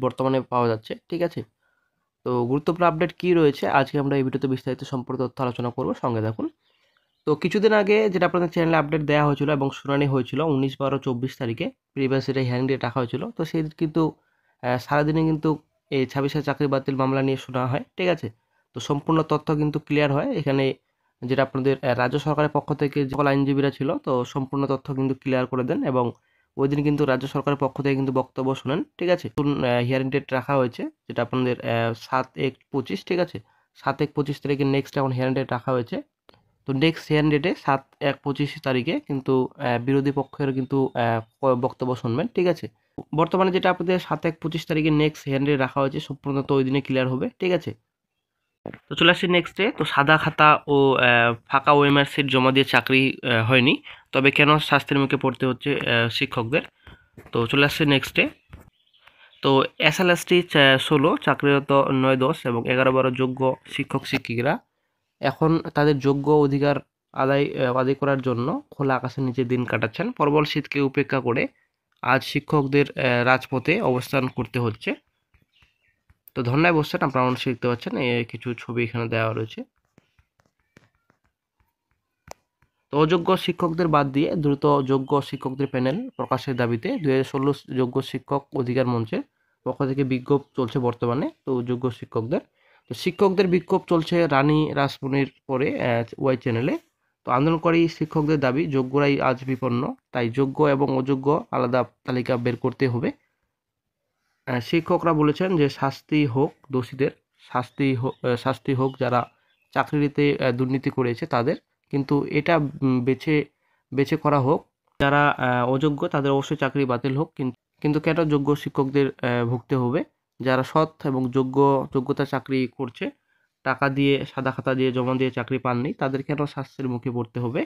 বর্তমানে পাওয়া যাচ্ছে। ঠিক আছে? তো গুরুত্বপূর্ণ আপডেট কি রয়েছে আজকে আমরা এই ভিডিওতে বিস্তারিত সম্পর্কে তথ্য আলোচনা করব, সঙ্গে থাকুন। তো কিছুদিন আগে যেটা আপনাদের চ্যানেলে আপডেট দেওয়া হয়েছিল এবং শুনানি হয়েছিল 19/12/24 তারিখে, প্রিভিয়াস ডেটে হিয়ারিং ডেট রাখা হয়েছিল। তো সেই কিন্তু সারাদিনে কিন্তু এই 26 চাকরি বাতিল মামলা নিয়ে শোনা হয়। ঠিক আছে? তো সম্পূর্ণ তথ্য কিন্তু ক্লিয়ার হয় এখানে, যেটা আপনাদের রাজ্য সরকারের পক্ষ থেকে যে সকল আইনজীবীরা ছিল তো সম্পূর্ণ তথ্য কিন্তু ক্লিয়ার করে দেন এবং ওই দিন কিন্তু রাজ্য সরকারের পক্ষ থেকে কিন্তু বক্তব্য শোনেন। ঠিক আছে? হিয়ারিং ডেট রাখা হয়েছে যেটা আপনাদের 7/1/25। ঠিক আছে? 7/1/25 তারিখে নেক্সট এখন হিয়ারিং ডেট রাখা হয়েছে। তো নেক্সট হিয়ারিং ডেটে 7/1/25 তারিখে কিন্তু বিরোধী পক্ষের কিন্তু বক্তব্য শুনবেন। ঠিক আছে? বর্তমানে যেটা আপনাদের 7/1/25 তারিখে নেক্সট হিয়ারিং ডেট রাখা হয়েছে, সম্পূর্ণ তো ওই দিনে ক্লিয়ার হবে। ঠিক আছে? তো চলে আসছি নেক্সটে। তো সাদা খাতা ও ফাঁকা ওএমআর সিট জমা দিয়ে চাকরি হয়নি, তবে কেন শাস্তির মুখে পড়তে হচ্ছে শিক্ষকদের। তো চলে আসছে নেক্সটে। তো এসএলএসটি 16 চাকরিরত 9-10 এবং 11-12 যোগ্য শিক্ষক শিক্ষিকারা এখন তাদের যোগ্য অধিকার আদায় করার জন্য খোলা আকাশের নিচে দিন কাটাচ্ছেন। প্রবল শীতকে উপেক্ষা করে আজ শিক্ষকদের রাজপথে অবস্থান করতে হচ্ছে। তো ধর্নায় বসছেন, আপনারা অবশ্যই দেখতে পাচ্ছেন কিছু ছবি এখানে দেওয়া রয়েছে। তো অযোগ্য শিক্ষকদের বাদ দিয়ে দ্রুত যোগ্য শিক্ষকদের প্যানেল প্রকাশের দাবিতে 2016 যোগ্য শিক্ষক অধিকার মঞ্চের পক্ষ থেকে বিক্ষোভ চলছে বর্তমানে। তো যোগ্য শিক্ষকদের বিক্ষোভ চলছে রানী রাসমণির পরে ওয়াই চ্যানেলে। তো আন্দোলনকারী শিক্ষকদের দাবি যোগ্যরাই আজ বিপন্ন, তাই যোগ্য এবং অযোগ্য আলাদা তালিকা বের করতে হবে। শিক্ষকরা বলেছেন যে শাস্তি হোক দোষীদের, শাস্তি হোক যারা চাকরিতে দুর্নীতি করেছে তাদের, কিন্তু এটা বেছে বেছে করা হোক যারা অযোগ্য তাদের অবশ্যই চাকরি বাতিল হোক। কিন্তু কেন যোগ্য শিক্ষকদের ভুগতে হবে? যারা সৎ এবং যোগ্যতা চাকরি করছে, টাকা দিয়ে সাদা খাতা দিয়ে জমা দিয়ে চাকরি পাননি, তাদের কেন শাস্তির মুখে পড়তে হবে?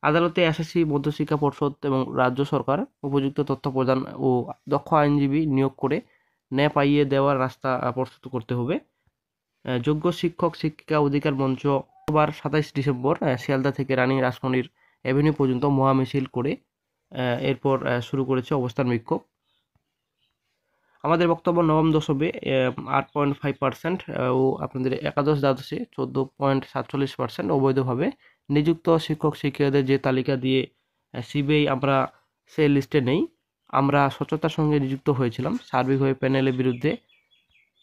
আদালতে এসএসসি, মধ্যশিক্ষা পর্ষদ এবং রাজ্য সরকার উপযুক্ত তথ্য প্রদান ও দক্ষ আইনজীবী নিয়োগ করে ন্যায় পাইয়ে দেওয়ার রাস্তা প্রস্তুত করতে হবে। যোগ্য শিক্ষক শিক্ষিকা অধিকার মঞ্চ সোমবার 27 ডিসেম্বর শিয়ালদা থেকে রানী রাসমণির এভিনিউ পর্যন্ত মহামিছিল করে এরপর শুরু করেছে অবস্থান বিক্ষোভ। আমাদের বক্তব্য নবম দশমে 8.5% ও আপনাদের একাদশ দ্বাদশে 14.47% অবৈধভাবে নিযুক্ত শিক্ষক শিক্ষিকাদের যে তালিকা দিয়ে সিবিআই আমরা সেই লিস্টে নেই। আমরা স্বচ্ছতার সঙ্গে নিযুক্ত হয়েছিলাম সার্বিকভাবে প্যানেলের বিরুদ্ধে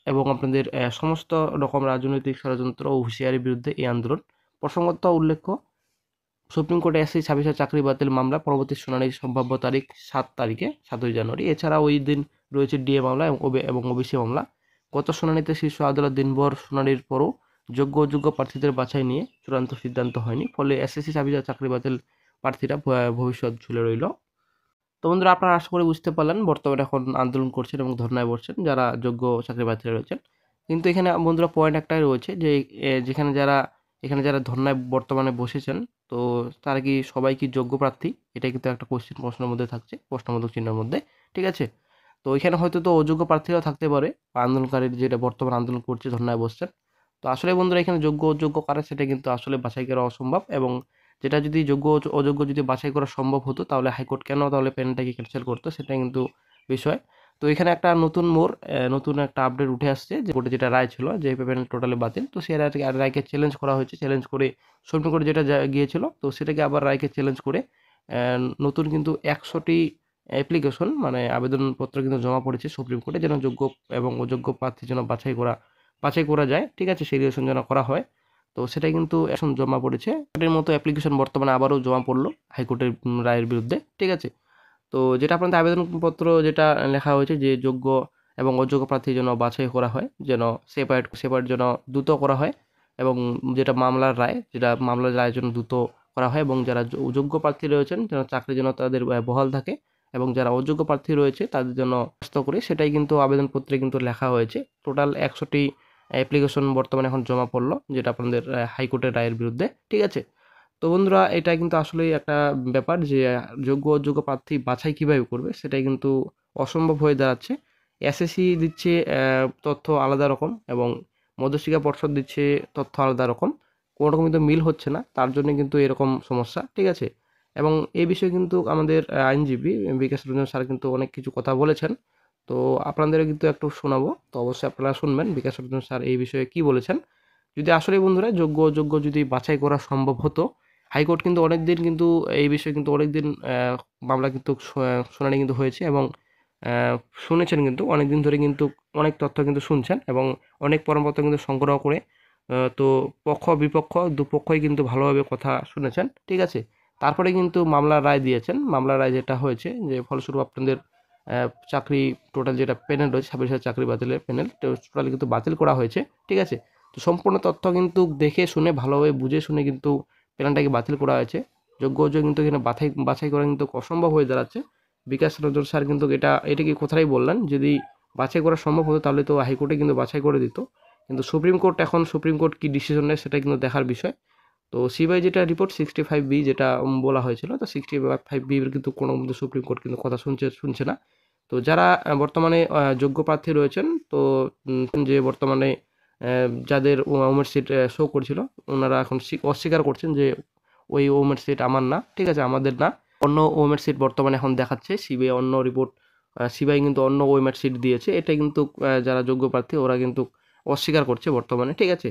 এবং আপনাদের সমস্ত রকম রাজনৈতিক ষড়যন্ত্র ও হুঁশিয়ারির বিরুদ্ধে এই আন্দোলন। প্রসঙ্গত উল্লেখ্য, সুপ্রিম কোর্টে এসএসসি 26 চাকরি বাতিল মামলা পরবর্তী শুনানির সম্ভাব্য তারিখ 7 তারিখে 7ই জানুয়ারি। এছাড়া ওই দিন রয়েছে ডিএ মামলা এবং ওবিসি মামলা। গত শুনানিতে শীর্ষ আদালত দিনভর শুনানির পরও যোগ্য অযোগ্য প্রার্থীদের বাছাই নিয়ে চূড়ান্ত সিদ্ধান্ত হয়নি, ফলে এসএসসি 26 চাকরি বাতিল প্রার্থীরা ভবিষ্যৎ ঝুলে রইল। তো বন্ধুরা, আপনারা আশা করি বুঝতে পারলেন বর্তমানে এখন আন্দোলন করছেন এবং ধর্নায় বসছেন যারা যোগ্য চাকরি বাতিল রয়েছেন। কিন্তু এখানে বন্ধুরা পয়েন্ট একটাই রয়েছে যে এখানে যারা ধর্নায় বর্তমানে বসেছেন, তো তারা কি সবাই কি যোগ্য প্রার্থী? এটা কিন্তু একটা প্রশ্নের মধ্যে থাকছে, প্রশ্নবোধক চিহ্নের মধ্যে। ঠিক আছে? তো এখানে হয়তো তো অযোগ্য প্রার্থীরাও থাকতে পারে, বা আন্দোলনকারীর যেটা বর্তমান আন্দোলন করছে ধর্নায় বসছেন। তো আসলে বন্ধুরা এখানে যোগ্য অযোগ্য কারা সেটা কিন্তু আসলে বাছাই করা অসম্ভব, এবং যেটা যদি যোগ্য অযোগ্য যদি বাছাই করা সম্ভব হতো তাহলে হাইকোর্ট কেন তাহলে প্যানেলটাকে ক্যান্সেল করতো, সেটা কিন্তু বিষয়। তো এখানে একটা নতুন মোড়, নতুন একটা আপডেট উঠে আসছে যে কোর্টে যেটা রায় ছিল যে প্যানেল টোটালি বাতিল, তো সেই রায়কে চ্যালেঞ্জ করা হয়েছে। চ্যালেঞ্জ করে সুপ্রিম কোর্টে যেটা গিয়েছিল, তো সেটাকে আবার রায়কে চ্যালেঞ্জ করে নতুন কিন্তু 100টি অ্যাপ্লিকেশন মানে আবেদনপত্র কিন্তু জমা পড়েছে সুপ্রিম কোর্টে, যেন যোগ্য এবং অযোগ্য প্রার্থী যেন বাছাই করা যায়। ঠিক আছে? সেই রিলেশন যেন করা হয়। তো সেটাই কিন্তু এখন জমা পড়েছে। এর মতো অ্যাপ্লিকেশন বর্তমানে আবারও জমা পড়লো হাইকোর্টের রায়ের বিরুদ্ধে। ঠিক আছে? তো যেটা আপনাদের আবেদনপত্র যেটা লেখা হয়েছে যে যোগ্য এবং অযোগ্য প্রার্থী যেন বাছাই করা হয়, যেন সেপারেট যেন দ্রুত করা হয়, এবং যেটা মামলার রায় যেন দ্রুত করা হয়, এবং যারা যোগ্য প্রার্থী রয়েছেন যেন চাকরি যেন তাদের বহাল থাকে, এবং যারা অযোগ্য প্রার্থী রয়েছে তাদের জন্য ব্যস্ত করে, সেটাই কিন্তু আবেদনপত্রে কিন্তু লেখা হয়েছে। টোটাল 100টি অ্যাপ্লিকেশন বর্তমানে এখন জমা পড়লো, যেটা আপনাদের হাইকোর্টের রায়ের বিরুদ্ধে। ঠিক আছে? তো বন্ধুরা, এটা কিন্তু আসলেই একটা ব্যাপার যে যোগ্য অযোগ্য প্রার্থী বাছাই কিভাবে করবে সেটাই কিন্তু অসম্ভব হয়ে দাঁড়াচ্ছে। এসএসসি দিচ্ছে তথ্য আলাদা রকম, এবং মধ্যশিক্ষা পর্ষদ দিচ্ছে তথ্য আলাদা রকম, কোনো রকম কিন্তু মিল হচ্ছে না, তার জন্য কিন্তু এরকম সমস্যা। ঠিক আছে? এবং এই বিষয়ে কিন্তু আমাদের আইনজীবী বিকাশ রঞ্জন স্যার কিন্তু অনেক কিছু কথা বলেছেন। তো আপনাদেরও কিন্তু একটু শোনাবো, তো অবশ্যই আপনারা শুনবেন বিকাশ রঞ্জন স্যার এই বিষয়ে কি বলেছেন। যদি আসলে বন্ধুরা যোগ্য অযোগ্য যদি বাছাই করা সম্ভব হতো, হাইকোর্ট কিন্তু অনেকদিন কিন্তু এই বিষয়ে কিন্তু অনেকদিন মামলা কিন্তু শুনানি কিন্তু হয়েছে, এবং আহ, শুনেছেন কিন্তু অনেকদিন ধরে কিন্তু অনেক তথ্য কিন্তু শুনছেন, এবং অনেক প্রমাণপত্র কিন্তু সংগ্রহ করে তো পক্ষ বিপক্ষ দুপক্ষই কিন্তু ভালোভাবে কথা শুনেছেন, ঠিক আছে। তারপরে কিন্তু মামলার রায় দিয়েছেন। মামলার রায় যেটা হয়েছে যে ফলস্বরূপ আপনাদের চাকরি টোটাল যেটা প্যানেল রয়েছে 26,000 চাকরি বাতিলের প্যানেল টোটালি কিন্তু বাতিল করা হয়েছে, ঠিক আছে। তো সম্পূর্ণ তথ্য কিন্তু দেখে শুনে ভালোভাবে বুঝে শুনে কিন্তু প্ল্যানটাকে বাতিল করা হয়েছে। যোগ্য অযোগ্য কিন্তু এখানে বাছাই করা কিন্তু অসম্ভব হয়ে দাঁড়াচ্ছে। বিকাশ রঞ্জন স্যার কিন্তু এটাকে কোথায় বললেন, যদি বাছাই করা সম্ভব হতো তাহলে তো হাইকোর্টে কিন্তু বাছাই করে দিত, কিন্তু সুপ্রিম কোর্ট কি ডিসিশন নেয় সেটা কিন্তু দেখার বিষয়। তো সিবিআই যেটা রিপোর্ট 65B যেটা বলা হয়েছিল, তো 65B এর কিন্তু কোনো মধ্যে সুপ্রিম কোর্ট কিন্তু কথা শুনছে না। তো যারা বর্তমানে যোগ্য প্রার্থী রয়েছেন, তো যে বর্তমানে যাদের ওমের সিট শো করছিল, ওনারা এখন অস্বীকার করছেন যে ওই ওমের সিট আমার না, ঠিক আছে, আমাদের না, অন্য ওমের সিট বর্তমানে এখন দেখাচ্ছে সিবিআই অন্য রিপোর্ট। সিবিআই কিন্তু অন্য ওমের সিট দিয়েছে, এটা কিন্তু যারা যোগ্য প্রার্থী ওরা কিন্তু অস্বীকার করছে বর্তমানে, ঠিক আছে।